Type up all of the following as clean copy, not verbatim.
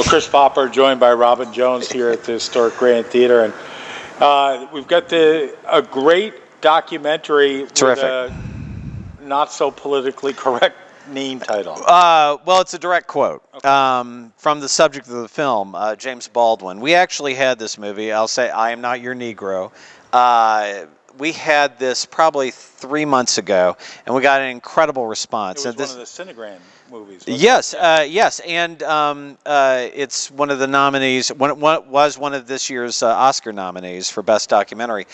Well, Chris Popper, joined by Robin Jones here at the historic Grand Theater, and we've got a great documentary. Terrific. With a not so politically correct name title. Well, it's a direct quote Okay. from the subject of the film, James Baldwin. We actually had this movie. I'll say, "I Am Not Your Negro." We had this probably 3 months ago, and we got an incredible response. It was one of the Cinegram movies. Yes, yes, and it's one of the nominees. Was one of this year's Oscar nominees for Best Documentary.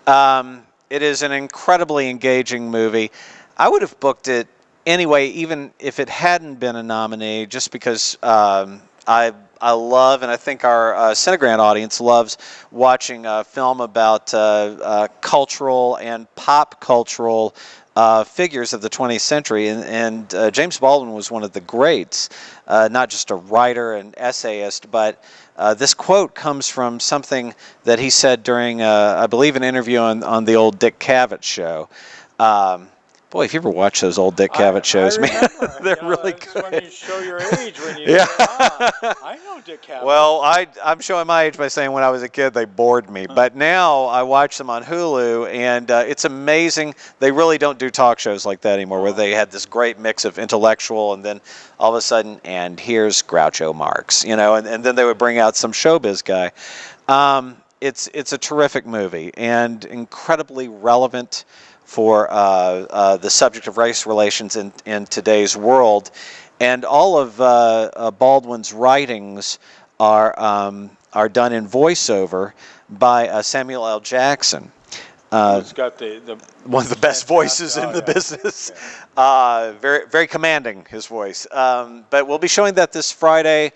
It is an incredibly engaging movie. I would have booked it anyway, even if it hadn't been a nominee, just because I love, and I think our Cinegrant audience loves watching a film about cultural and pop cultural figures of the 20th century. And James Baldwin was one of the greats, not just a writer and essayist, but this quote comes from something that he said during, I believe, an interview on the old Dick Cavett show. Boy, if you ever watch those old Dick Cavett shows, man, they're really good. When you show your age, when you I know Dick Cavett. Well, I'm showing my age by saying when I was a kid they bored me, but now I watch them on Hulu, and it's amazing. They really don't do talk shows like that anymore, where they had this great mix of intellectual, and then all of a sudden, and here's Groucho Marx, you know, and then they would bring out some showbiz guy. It's a terrific movie and incredibly relevant for the subject of race relations in today's world. And all of Baldwin's writings are done in voiceover by Samuel L. Jackson. He's got one of the best voices in the business. Yeah. Very, very commanding, his voice. But we'll be showing that this Friday,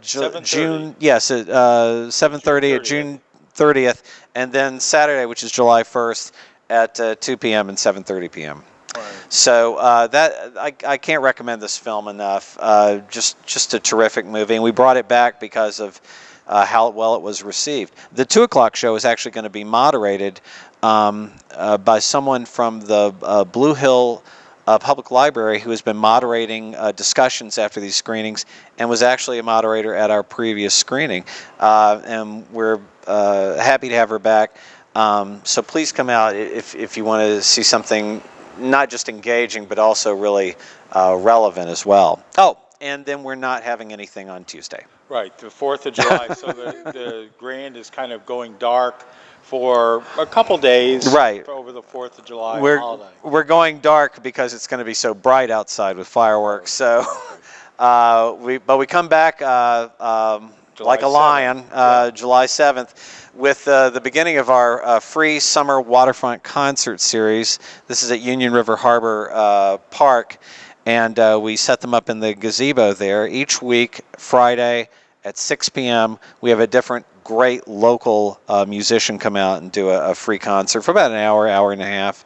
June, yes, 7:30 at June 30th, and then Saturday, which is July 1st, at 2 p.m. and 7:30 p.m. Right. So I can't recommend this film enough. Just a terrific movie, and we brought it back because of how well it was received. The 2 o'clock show is actually going to be moderated by someone from the Blue Hill Public Library, who has been moderating discussions after these screenings and was actually a moderator at our previous screening. And we're happy to have her back. So please come out if you want to see something not just engaging, but also really relevant as well. Oh, and then we're not having anything on Tuesday. Right, the 4th of July. So the Grand is kind of going dark for a couple days. Right. Over the 4th of July holiday. We're going dark because it's going to be so bright outside with fireworks. So, we come back like a lion, July 7th. With the beginning of our free summer Waterfront Concert Series. This is at Union River Harbor Park, and we set them up in the gazebo there. Each week, Friday at 6 p.m., we have a different great local musician come out and do a free concert for about an hour, hour and a half.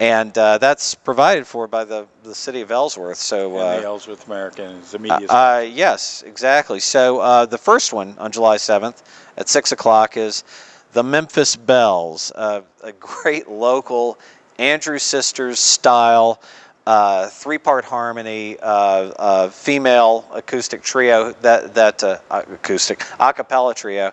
And that's provided for by the city of Ellsworth. So and the Ellsworth American, the media. Yes, exactly. So the first one on July 7th at 6 o'clock is the Memphis Bells, a great local Andrew Sisters style 3-part harmony female acoustic trio acoustic a cappella trio.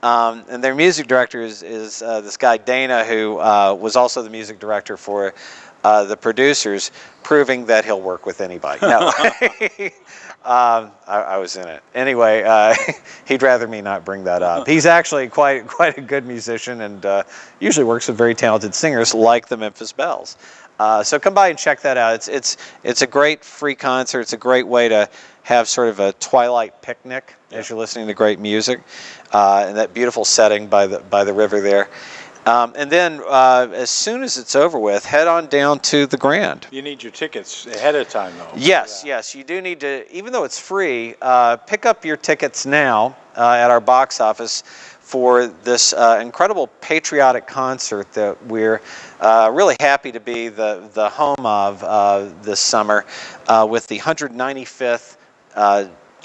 And their music director is this guy Dana, who was also the music director for the producers, proving that he'll work with anybody. No, I was in it anyway. He'd rather me not bring that up. He's actually quite a good musician, and usually works with very talented singers like the Memphis Bells. So come by and check that out. It's a great free concert. It's a great way to have sort of a twilight picnic as you're listening to great music, in that beautiful setting by the river there. And then as soon as it's over with, head on down to the Grand. You need your tickets ahead of time, though. Yes, yes, you do need to. Even though it's free, pick up your tickets now at our box office for this incredible patriotic concert that we're really happy to be the home of this summer, with the 195th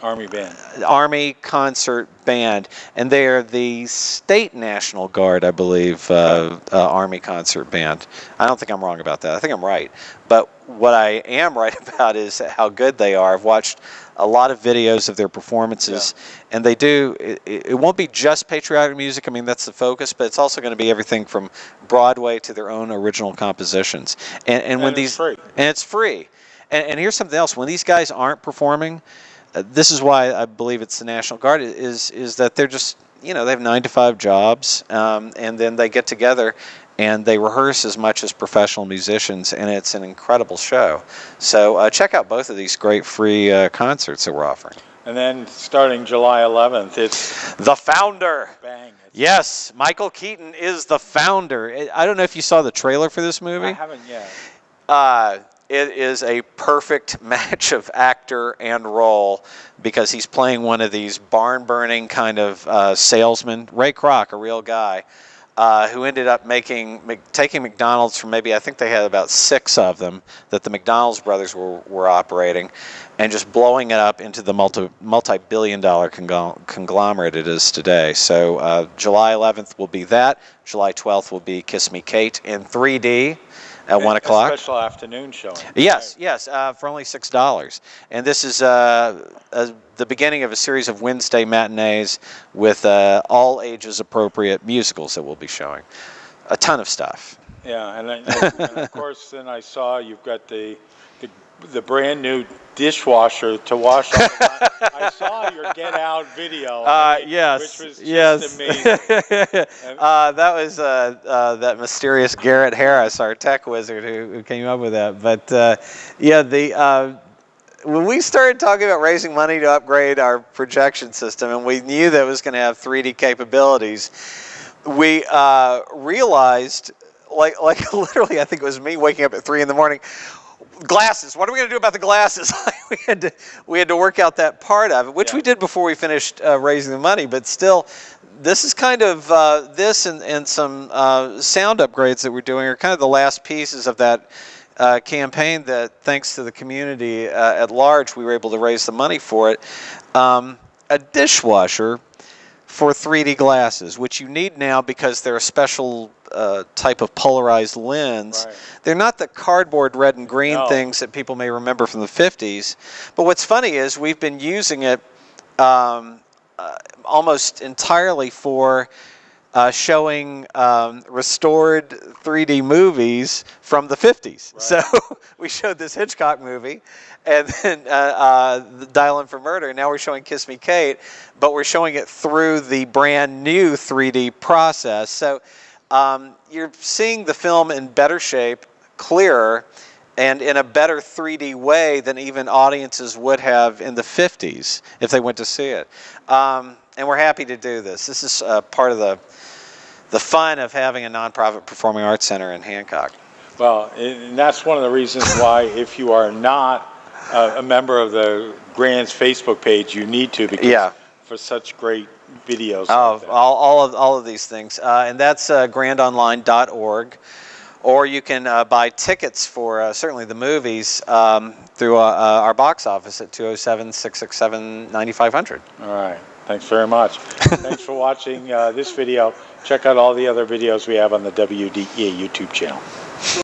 Army Band. Army Concert Band, and they are the State National Guard, I believe, Army Concert Band. I don't think I'm wrong about that. I think I'm right. But what I am right about is how good they are. I've watched a lot of videos of their performances, and they do, it won't be just patriotic music. I mean, that's the focus, but it's also going to be everything from Broadway to their own original compositions. And when it's free. And it's free. And here's something else. When these guys aren't performing, this is why I believe it's the National Guard, is that they're just, they have 9-to-5 jobs, and then they get together and they rehearse as much as professional musicians, and it's an incredible show. So check out both of these great free concerts that we're offering. And then starting July 11th, it's The Founder. Bang. Yes, Michael Keaton is the founder. I don't know if you saw the trailer for this movie. I haven't yet. It is a perfect match of actor and role because he's playing one of these barn-burning kind of salesmen. Ray Kroc, a real guy, who ended up taking McDonald's from I think they had about 6 of them that the McDonald's brothers were operating, and just blowing it up into the multi-billion-dollar conglomerate it is today. So July 11th will be that. July 12th will be Kiss Me Kate in 3D. At 1 o'clock. A special afternoon showing. Yes, yes, for only $6. And this is the beginning of a series of Wednesday matinees with all ages appropriate musicals that we'll be showing. A ton of stuff. Yeah, and of course, then I saw you've got the brand new dishwasher to wash all the I saw your Get Out video. Yes, which was just amazing. That was that mysterious Garrett Harris, our tech wizard, who came up with that. But when we started talking about raising money to upgrade our projection system, and we knew that it was going to have 3D capabilities, we realized, like literally, I think it was me waking up at 3 in the morning. Glasses. What are we going to do about the glasses? we had to work out that part of it, which we did before we finished raising the money. But still, this is kind of this and some sound upgrades that we're doing are kind of the last pieces of that campaign. That thanks to the community at large, we were able to raise the money for it. A dishwasher for 3D glasses, which you need now because they're a special type of polarized lens. Right. They're not the cardboard red and green things that people may remember from the 50s. But what's funny is we've been using it almost entirely for showing restored 3D movies from the 50s. Right. So we showed this Hitchcock movie, and then Dial In for Murder, and now we're showing Kiss Me Kate, but we're showing it through the brand new 3D process. So you're seeing the film in better shape, clearer, and in a better 3D way than even audiences would have in the 50s if they went to see it. And we're happy to do this. This is part of the fun of having a nonprofit performing arts center in Hancock. Well, and that's one of the reasons why, if you are not a member of the Grand's Facebook page, you need to, because for such great videos. Oh, like all of these things, and that's grandonline.org, or you can buy tickets for certainly the movies through our box office at 207-667-9500. All right. Thanks very much. Thanks for watching this video. Check out all the other videos we have on the WDEA YouTube channel.